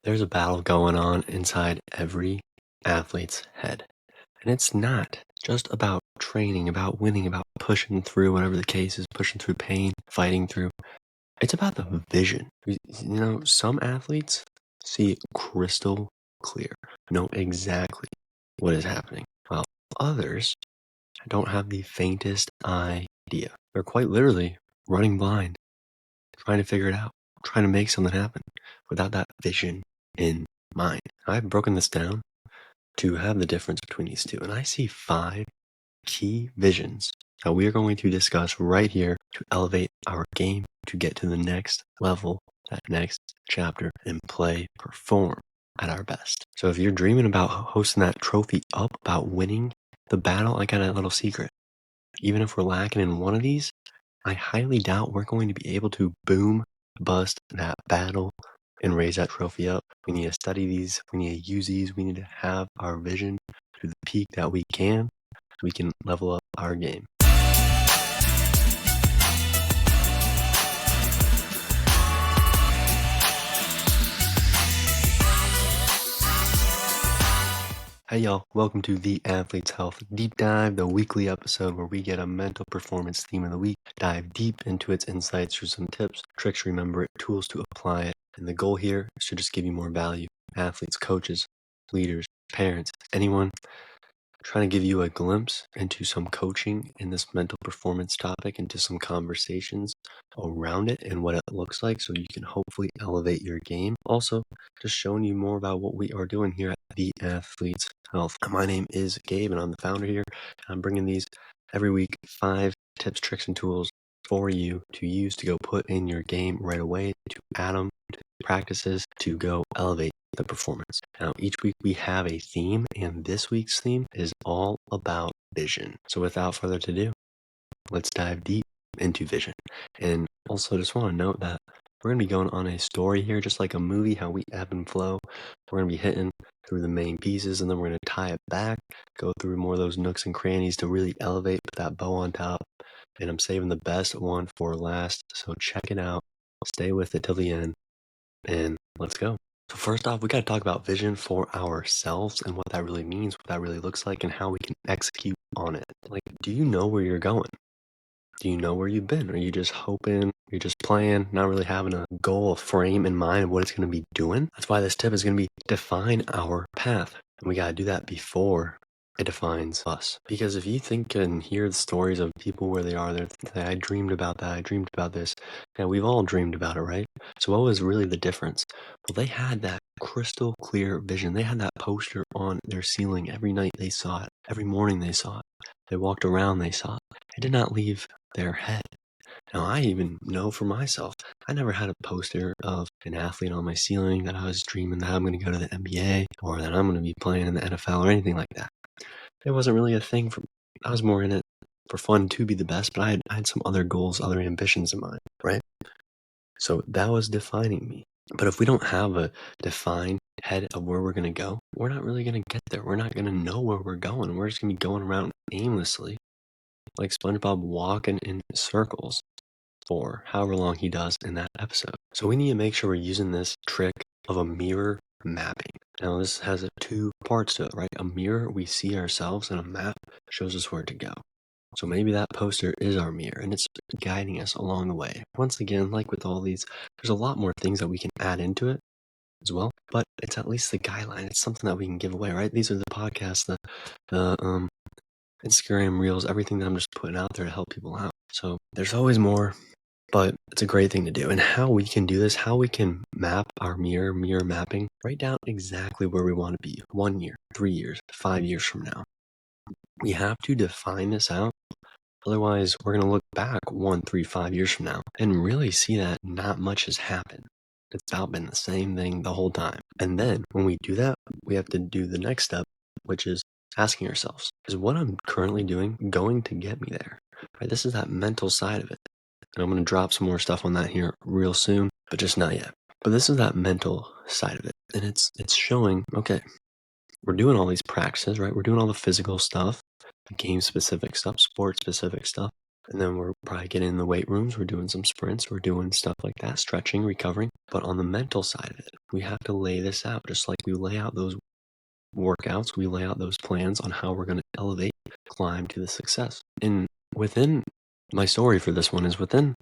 There's a battle going on inside every athlete's head. And it's not just about training, about winning, about pushing through whatever the case is, pushing through pain, fighting through. It's about the vision. Some athletes see crystal clear, know exactly what is happening, while others don't have the faintest idea. They're quite literally running blind, trying to figure it out, trying to make something happen without that vision in mind. I've broken this down to have the difference between these two, and I see 5 key visions that we are going to discuss right here to elevate our game to get to the next level, that next chapter, and play, perform at our best. So if you're dreaming about hosting that trophy up, about winning the battle, I got a little secret. Even if we're lacking in one of these, I highly doubt we're going to be able to boom bust that battle and raise that trophy up. We need to study these. We need to use these. We need to have our vision to the peak that we can, so we can level up our game. Hey y'all, welcome to the Athlete's Health Deep Dive, the weekly episode where we get a mental performance theme of the week, dive deep into its insights through some tips, tricks to remember it, tools to apply it. And the goal here is to just give you more value. Athletes, coaches, leaders, parents, anyone trying to give you a glimpse into some coaching in this mental performance topic, into some conversations around it and what it looks like so you can hopefully elevate your game. Also, just showing you more about what we are doing here at The Athlete's Health. My name is Gabe and I'm the founder here. I'm bringing these every week, 5 tips, tricks, and tools for you to use to go put in your game right away, to add them to practices, to go elevate the performance. Now, each week we have a theme, and this week's theme is all about vision. So without further ado, let's dive deep into vision. And also just want to note that we're going to be going on a story here, just like a movie, how we ebb and flow. We're going to be hitting through the main pieces, and then we're going to tie it back, go through more of those nooks and crannies to really elevate, put that bow on top. And I'm saving the best one for last, so check it out. Stay with it till the end, and let's go. So first off, we got to talk about vision for ourselves and what that really means, what that really looks like, and how we can execute on it. Like, do you know where you're going? Do you know where you've been? Are you just hoping? You're just playing, not really having a goal, a frame in mind of what it's going to be doing? That's why this tip is going to be define our path. And we got to do that before it defines us. Because if you think and hear the stories of people where they are, they say, I dreamed about that, I dreamed about this. And we've all dreamed about it, right? So what was really the difference? Well, they had that crystal clear vision. They had that poster on their ceiling every night. They saw it. Every morning they saw it. They walked around, they saw it. It did not leave their head. Now, I even know for myself, I never had a poster of an athlete on my ceiling that I was dreaming that I'm going to go to the NBA or that I'm going to be playing in the NFL or anything like that. It wasn't really a thing for me. I was more in it for fun to be the best, but I had some other goals, other ambitions in mind, right? So that was defining me. But if we don't have a defined head of where we're going to go, we're not really going to get there. We're not going to know where we're going. We're just going to be going around aimlessly, like SpongeBob walking in circles for however long he does in that episode. So we need to make sure we're using this trick of a mirror mapping. Now this has 2 parts to it, right? A mirror, we see ourselves, and a map shows us where to go. So maybe that poster is our mirror and it's guiding us along the way. Once again, like with all these, there's a lot more things that we can add into it as well, but it's at least the guideline. It's something that we can give away, right? These are the podcasts, the Instagram reels, everything that I'm just putting out there to help people out. So there's always more, but it's a great thing to do. And how we can do this, how we can map our mirror mapping, write down exactly where we want to be 1 year, 3 years, 5 years from now. We have to define this out. Otherwise, we're going to look back 1, 3, 5 years from now and really see that not much has happened. It's about been the same thing the whole time. And then when we do that, we have to do the next step, which is asking ourselves, is what I'm currently doing going to get me there? Right? This is that mental side of it. And I'm going to drop some more stuff on that here real soon, but just not yet. But this is that mental side of it. And it's showing, okay, we're doing all these practices, right? We're doing all the physical stuff, game specific stuff, sport specific stuff. And then we're probably getting in the weight rooms, we're doing some sprints, we're doing stuff like that, stretching, recovering. But on the mental side of it, we have to lay this out just like we lay out those workouts, we lay out those plans on how we're going to elevate, climb to the success. And within my story for this one is within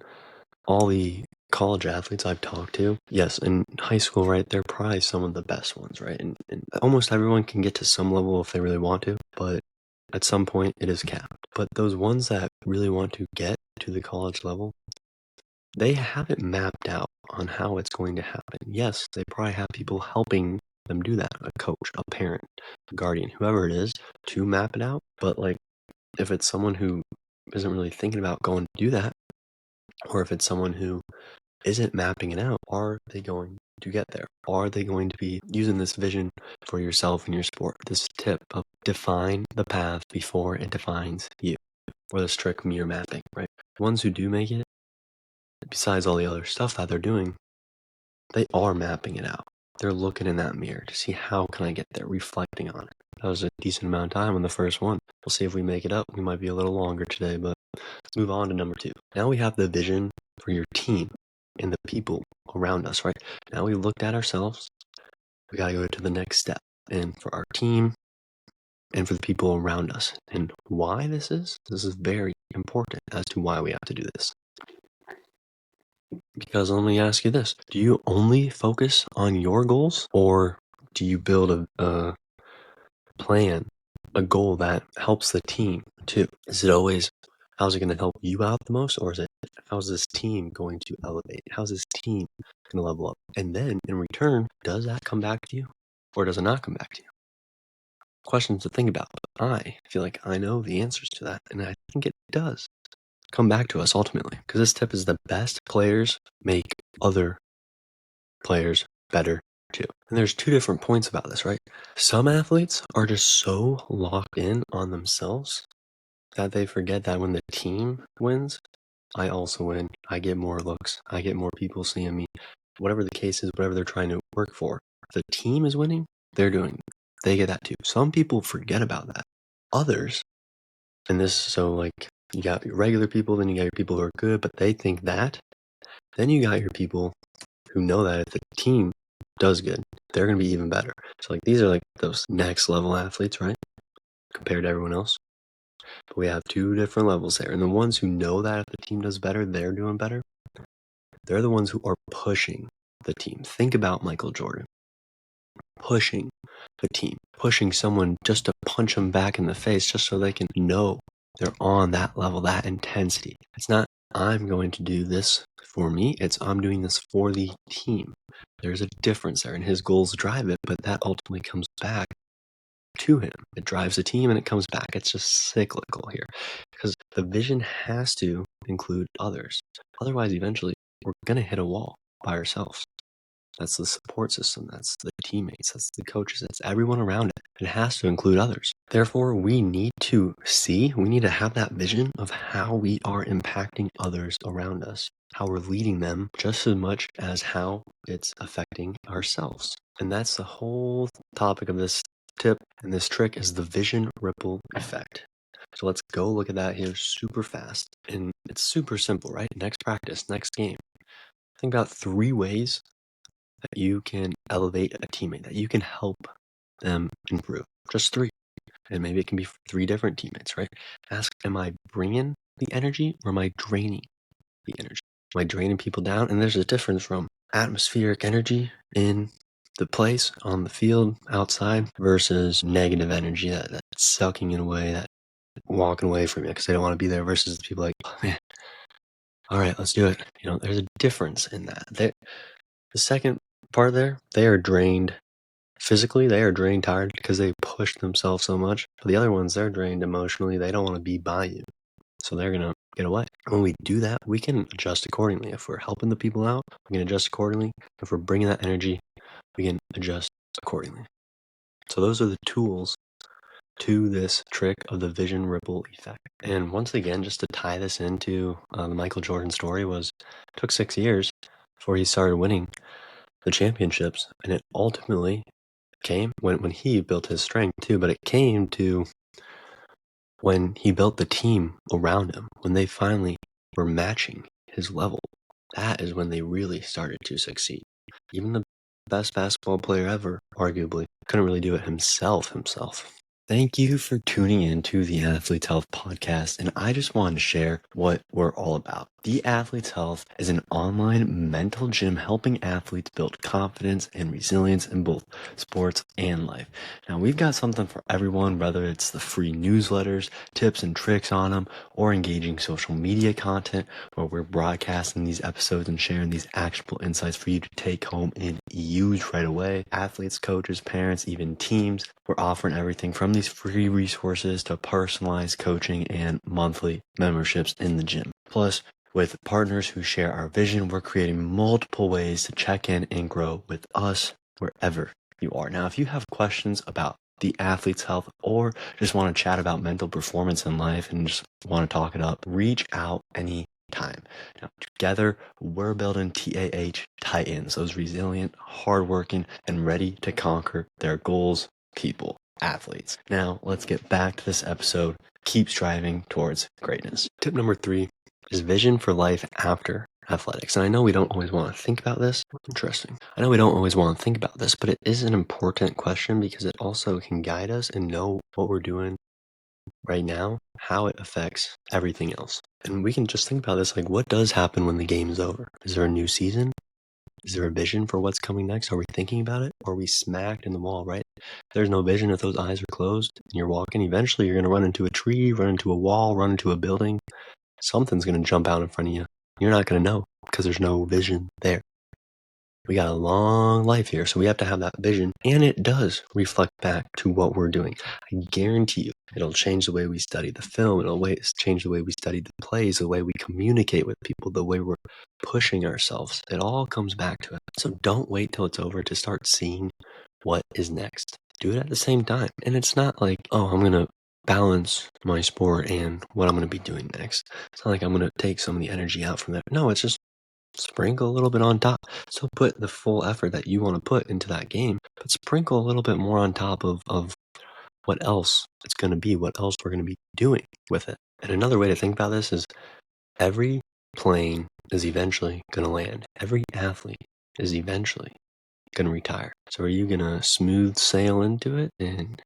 all the college athletes I've talked to, yes, in high school, right, they're probably some of the best ones, right? And almost everyone can get to some level if they really want to, but at some point it is capped. But those ones that really want to get to the college level, they have it mapped out on how it's going to happen. Yes, they probably have people helping them do that, a coach, a parent, a guardian, whoever it is, to map it out. But like, if it's someone who isn't really thinking about going to do that, or if it's someone who isn't mapping it out, are they going to get there? Are they going to be using this vision for yourself and your sport? This tip of define the path before it defines you, or this trick mirror mapping, right? The ones who do make it, besides all the other stuff that they're doing, they are mapping it out. They're looking in that mirror to see how can I get there, reflecting on it. That was a decent amount of time on the first one. We'll see if we make it up. We might be a little longer today, but let's move on to number 2. Now we have the vision for your team and the people around us, right? Now we looked at ourselves. We got to go to the next step. And for our team and for the people around us. And why this is very important as to why we have to do this. Because let me ask you this. Do you only focus on your goals, or do you build a plan, a goal that helps the team too? Is it always, how's it going to help you out the most? Or is it, how's this team going to elevate? How's this team going to level up? And then in return, does that come back to you, or does it not come back to you? Questions to think about. But I feel like I know the answers to that, and I think it does come back to us ultimately, because this tip is the best players make other players better too. And there's 2 different points about this, right? Some athletes are just so locked in on themselves that they forget that when the team wins, I also win. I get more looks. I get more people seeing me. Whatever the case is, whatever they're trying to work for. If the team is winning, they get that too. Some people forget about that. Others, and this, so like, you got your regular people, then you got your people who are good, but they think that. Then you got your people who know that if the team does good, they're going to be even better. So like, these are like those next level athletes, right? Compared to everyone else. But we have 2 different levels there. And the ones who know that if the team does better, they're doing better. They're the ones who are pushing the team. Think about Michael Jordan. Pushing the team. Pushing someone just to punch them back in the face just so they can know they're on that level, that intensity. It's not, I'm going to do this for me. It's, I'm doing this for the team. There's a difference there, and his goals drive it, but that ultimately comes back to him. It drives the team and it comes back. It's just cyclical here, because the vision has to include others. Otherwise, eventually, we're going to hit a wall by ourselves. That's the support system. That's the teammates. That's the coaches. That's everyone around it. It has to include others. Therefore, we need to have that vision of how we are impacting others around us, how we're leading them just as much as how it's affecting ourselves. And that's the whole topic of this tip and this trick, is the vision ripple effect. So let's go look at that here super fast. And it's super simple, right? Next practice, next game. Think about 3 ways that you can elevate a teammate, that you can help them improve. Just 3. And maybe it can be 3 different teammates, right? Ask, am I bringing the energy, or am I draining the energy? Am I draining people down? And there's a difference from atmospheric energy in the place, on the field, outside, versus negative energy that's sucking it away, that walking away from you because they don't want to be there, versus the people like, oh, man, all right, let's do it. There's a difference in that. The second part there, they are drained physically, they are drained, tired, because they pushed themselves so much. But the other ones, they're drained emotionally. They don't want to be by you, so they're going to get away. When we do that, we can adjust accordingly. If we're helping the people out, we can adjust accordingly. If we're bringing that energy, we can adjust accordingly. So those are the tools to this trick of the vision ripple effect. And once again, just to tie this into the Michael Jordan story, took 6 years before he started winning the championships, and it ultimately came when he built his strength too, but it came to when he built the team around him, when they finally were matching his level, that is when they really started to succeed. Even the best basketball player ever, arguably, couldn't really do it himself. Thank you for tuning in to the Athletes Health podcast, and I just wanted to share what we're all about. The Athletes Health is an online mental gym helping athletes build confidence and resilience in both sports and life. Now, we've got something for everyone, whether it's the free newsletters, tips and tricks on them, or engaging social media content where we're broadcasting these episodes and sharing these actionable insights for you to take home and use right away. Athletes, coaches, parents, even teams, we're offering everything from these free resources to personalized coaching and monthly memberships in the gym. Plus, with partners who share our vision, we're creating multiple ways to check in and grow with us wherever you are. Now, if you have questions about the Athletes Health or just want to chat about mental performance in life and just want to talk it up, reach out anytime. Now, together, we're building TAH Titans, those resilient, hardworking, and ready to conquer their goals people, athletes. Now, let's get back to this episode. Keep striving towards greatness. Tip number 3 is vision for life after athletics. And I know we don't always want to think about this. Interesting. I know we don't always want to think about this, but it is an important question because it also can guide us and know what we're doing right now, how it affects everything else. And we can just think about this, like, what does happen when the game is over? Is there a new season? Is there a vision for what's coming next? Are we thinking about it? Or are we smacked in the wall, right? If there's no vision, if those eyes are closed and you're walking, eventually you're going to run into a tree, run into a wall, run into a building. Something's going to jump out in front of you. You're not going to know because there's no vision there. We got a long life here, so we have to have that vision, and it does reflect back to what we're doing. I guarantee you, it'll change the way we study the film, it'll change the way we study the plays, the way we communicate with people, the way we're pushing ourselves. It all comes back to it. So don't wait till it's over to start seeing what is next. Do it at the same time. And it's not like, oh, I'm going to balance my sport and what I'm going to be doing next. It's not like I'm going to take some of the energy out from that. No, it's just sprinkle a little bit on top. So put the full effort that you want to put into that game, but sprinkle a little bit more on top of what else it's going to be, what else we're going to be doing with it. And another way to think about this is every plane is eventually going to land. Every athlete is eventually going to retire. So are you going to smooth sail into it and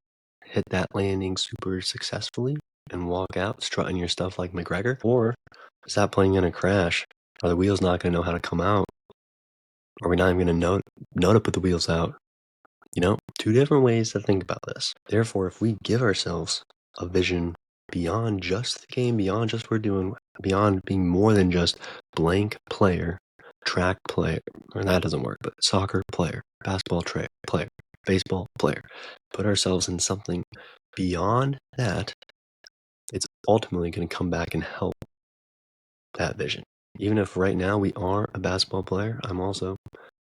hit that landing super successfully and walk out strutting your stuff like McGregor? Or is that plane going to crash? Are the wheels not going to know how to come out? Are we not even going to know to put the wheels out? Two different ways to think about this. Therefore, if we give ourselves a vision beyond just the game, beyond just what we're doing, beyond being more than just blank player, track player, or that doesn't work, but soccer player, basketball player, baseball player, put ourselves in something beyond that, it's ultimately going to come back and help that vision. Even if right now we are a basketball player, I'm also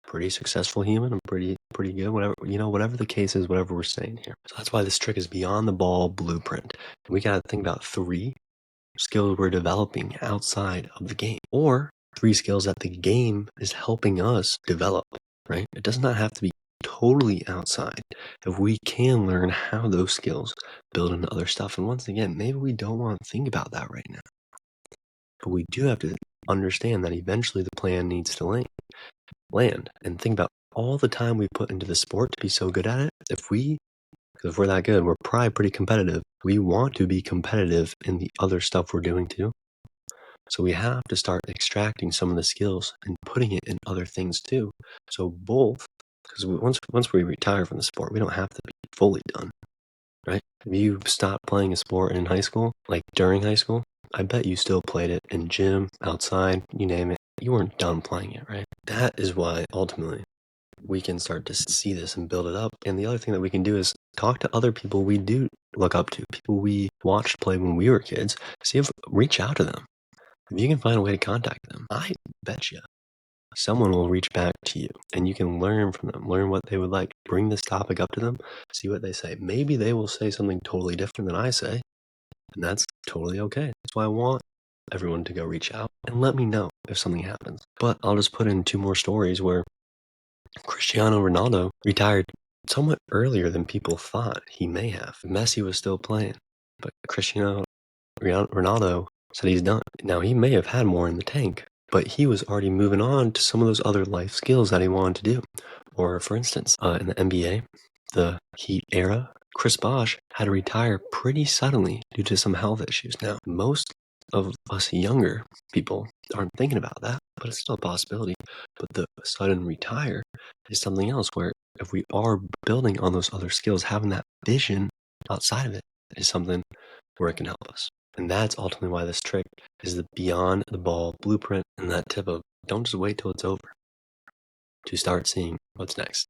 pretty successful human. I'm pretty good, whatever the case is, whatever we're saying here. So that's why this trick is beyond the ball blueprint. And we got to think about 3 skills we're developing outside of the game, or 3 skills that the game is helping us develop, right? It does not have to be totally outside if we can learn how those skills build into other stuff. And once again, maybe we don't want to think about that right now, but we do have to understand that eventually the plan needs to land and think about all the time we put into the sport to be so good at it. If we're that good, we're probably pretty competitive. We want to be competitive in the other stuff we're doing too. So we have to start extracting some of the skills and putting it in other things too. So both, because once we retire from the sport, we don't have to be fully done, right? If you stop playing a sport in high school, like during high school, I bet you still played it in gym, outside, you name it. You weren't done playing it, right? That is why ultimately we can start to see this and build it up. And the other thing that we can do is talk to other people we do look up to, people we watched play when we were kids, reach out to them. If you can find a way to contact them, I bet you someone will reach back to you and you can learn from them, learn what they would like, bring this topic up to them, see what they say. Maybe they will say something totally different than I say, and that's totally okay. That's why I want everyone to go reach out and let me know if something happens. But I'll just put in 2 more stories where Cristiano Ronaldo retired somewhat earlier than people thought he may have. Messi was still playing. But Cristiano Ronaldo said he's done. Now, he may have had more in the tank, but he was already moving on to some of those other life skills that he wanted to do. Or, for instance, in the NBA, the Heat era, Chris Bosh had to retire pretty suddenly due to some health issues. Now, most of us younger people aren't thinking about that, but it's still a possibility. But the sudden retire is something else where if we are building on those other skills, having that vision outside of it is something where it can help us. And that's ultimately why this trick is the beyond the ball blueprint and that tip of don't just wait till it's over to start seeing what's next.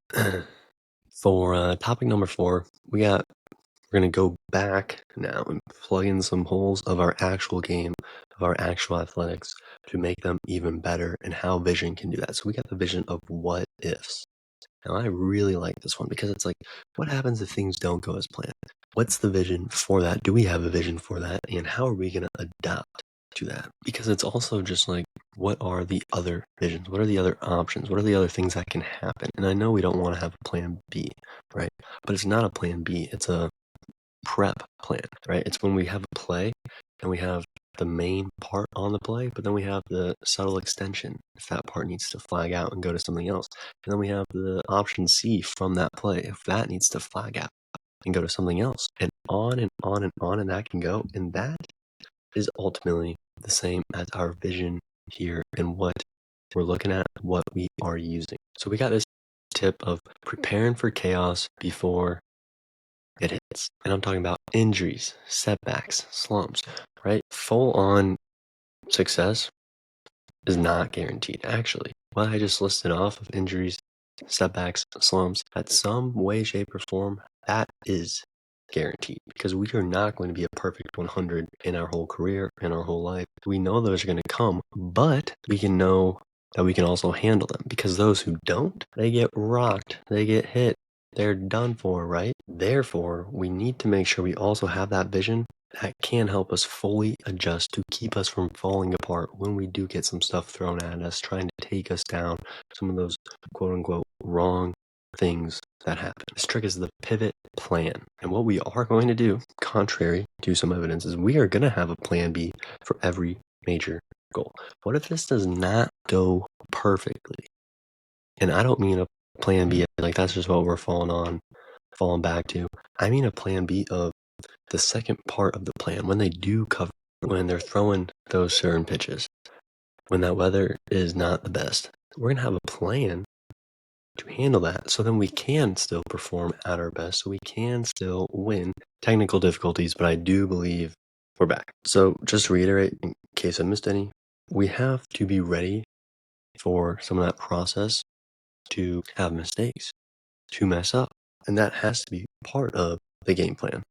For topic number 4, we're going to go back now and plug in some holes of our actual game, of our actual athletics to make them even better and how vision can do that. So we got the vision of what ifs. Now, I really like this one because it's like, what happens if things don't go as planned? What's the vision for that? Do we have a vision for that? And how are we going to adapt to that? Because it's also just like, what are the other visions? What are the other options? What are the other things that can happen? And I know we don't want to have a plan B, right? But it's not a plan B. It's a prep plan, right? It's when we have a play and we have the main part on the play, but then we have the subtle extension if that part needs to flag out and go to something else. And then we have the option C from that play if that needs to flag out and go to something else. And on and on and on, and that can go. And that is ultimately the same as our vision here and what we're looking at, what we are using. So we got this tip of preparing for chaos before it hits. And I'm talking about injuries, setbacks, slumps, right? Full on success is not guaranteed, actually. What I just listed off of injuries, setbacks, slumps, at some way, shape, or form, that is guaranteed because we are not going to be a perfect 100 in our whole career, in our whole life. We know those are going to come, but we can know that we can also handle them because those who don't, they get rocked, they get hit, they're done for, right? Therefore, we need to make sure we also have that vision that can help us fully adjust to keep us from falling apart when we do get some stuff thrown at us, trying to take us down, some of those quote unquote wrong things that happen. This trick is the pivot plan. And what we are going to do, contrary to some evidence, is we are going to have a plan B for every major goal. What if this does not go perfectly? And I don't mean a plan B, like that's just what we're falling back to. I mean a plan B of the second part of the plan when they do cover, when they're throwing those certain pitches, when that weather is not the best. We're going to have a plan to handle that so then we can still perform at our best, so we can still win. Technical difficulties, but I do believe we're back. So just to reiterate, in case I missed any, we have to be ready for some of that process to have mistakes, to mess up. And that has to be part of the game plan.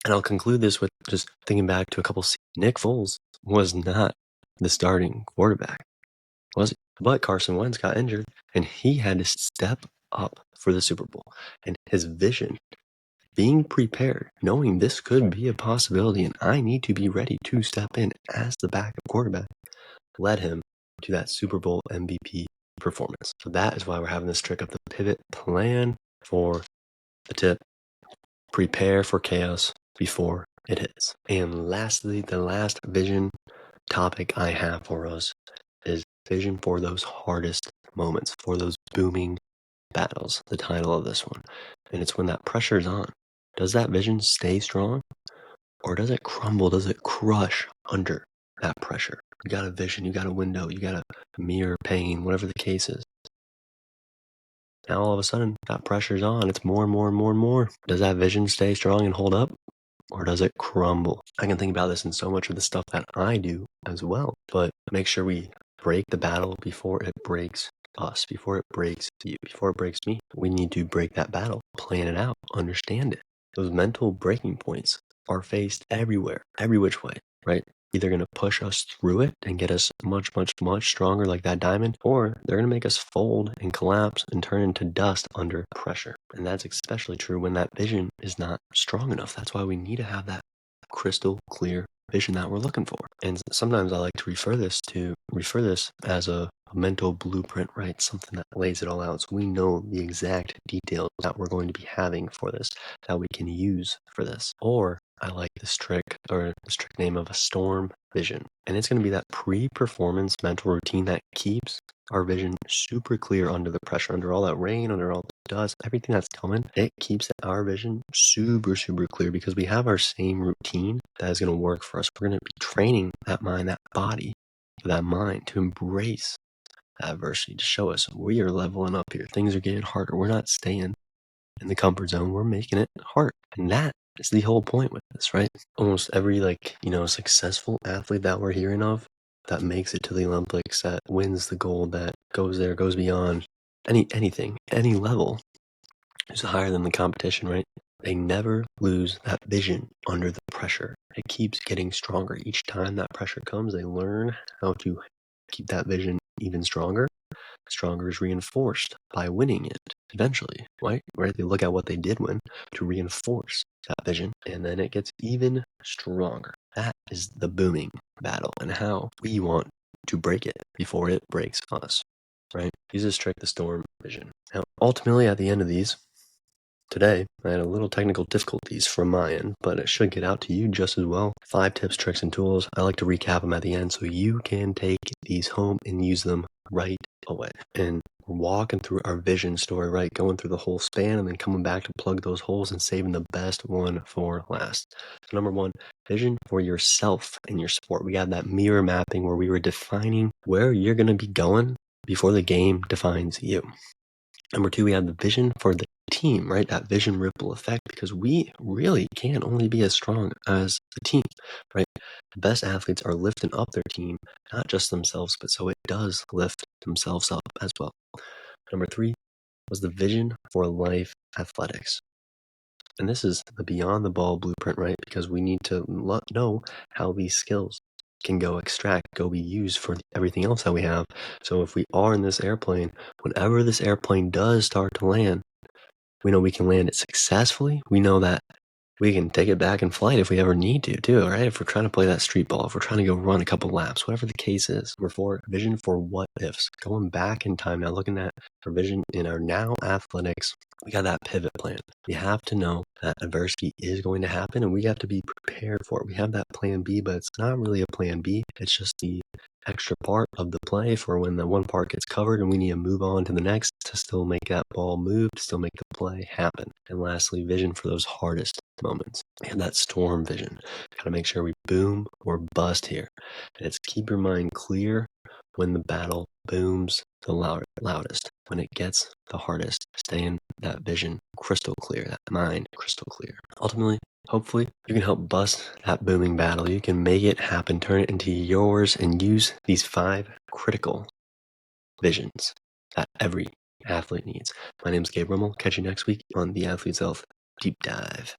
And I'll conclude this with just thinking back to a couple. Nick Foles was not the starting quarterback, was he? But Carson Wentz got injured, and he had to step up for the Super Bowl. And his vision, being prepared, knowing this could be a possibility and I need to be ready to step in as the backup quarterback, led him to that Super Bowl MVP performance. So that is why we're having this trick of the pivot plan for the tip. Prepare for chaos before it hits. And lastly, the last vision topic I have for us is vision for those hardest moments, for those booming battles, the title of this one. And it's when that pressure is on. Does that vision stay strong or does it crumble? Does it crush under that pressure? You got a vision, you got a window, you got a mirror pane, whatever the case is. Now all of a sudden that pressure's on. It's more and more and more and more. Does that vision stay strong and hold up? Or does it crumble? I can think about this in so much of the stuff that I do as well. But make sure we break the battle before it breaks us, before it breaks you, before it breaks me. We need to break that battle, plan it out, understand it. Those mental breaking points are faced everywhere, every which way, right? Either going to push us through it and get us much, much, much stronger like that diamond, or they're going to make us fold and collapse and turn into dust under pressure. And that's especially true when that vision is not strong enough. That's why we need to have that crystal clear vision that we're looking for. And sometimes I like to refer this as a a mental blueprint, right? Something that lays it all out. So we know the exact details that we're going to be having for this, that we can use for this. Or I like this trick or this trick name of a storm vision. And it's going to be that pre-performance mental routine that keeps our vision super clear under the pressure, under all that rain, under all the dust, everything that's coming. It keeps our vision super, super clear because we have our same routine that is going to work for us. We're going to be training that mind, that body, that mind to embrace adversity, to show us we are leveling up here. Things are getting harder. We're not staying in the comfort zone. We're making it hard. And that is the whole point with this, right? Almost every successful athlete that we're hearing of that makes it to the Olympics, that wins the gold, that goes there, goes beyond anything, any level is higher than the competition, right? They never lose that vision under the pressure. It keeps getting stronger. Each time that pressure comes, they learn how to keep that vision even stronger. Stronger is reinforced by winning it eventually, right? They look at what they did win to reinforce that vision, and then it gets even stronger. That is the booming battle and how we want to break it before it breaks us, right? Use this trick, the storm vision. Now, ultimately, at the end of these, today, I had a little technical difficulties from my end, but it should get out to you just as well. 5 tips, tricks, and tools. I like to recap them at the end so you can take these home and use them right away. And we're walking through our vision story, right? Going through the whole span and then coming back to plug those holes and saving the best one for last. So number 1, vision for yourself in your sport. We had that mirror mapping where we were defining where you're going to be going before the game defines you. Number 2, we have the vision for the team, right? That vision ripple effect, because we really can only be as strong as the team, right? The best athletes are lifting up their team, not just themselves, but so it does lift themselves up as well. Number 3 was the vision for life athletics. And this is the beyond the ball blueprint, right? Because we need to know how these skills can go be used for everything else that we have. So if we are in this airplane, whenever this airplane does start to land, we know we can land it successfully. We know that we can take it back in flight if we ever need to, too, right? If we're trying to play that street ball, if we're trying to go run a couple laps, whatever the case is, we're for vision for what ifs. Going back in time now, looking at our vision in our now athletics, we got that pivot plan. We have to know that adversity is going to happen and we have to be prepared for it. We have that plan B, but it's not really a plan B. It's just the extra part of the play for when the one part gets covered and we need to move on to the next to still make that ball move, to still make the play happen. And lastly, vision for those hardest moments. And that storm vision. Got to make sure we boom or bust here. And it's keep your mind clear when the battle booms the loudest. When it gets the hardest, stay in that vision crystal clear, that mind crystal clear. Ultimately, hopefully, you can help bust that booming battle. You can make it happen, turn it into yours, and use these 5 critical visions that every athlete needs. My name is Gabe Rummel. Catch you next week on the Athlete's Health Deep Dive.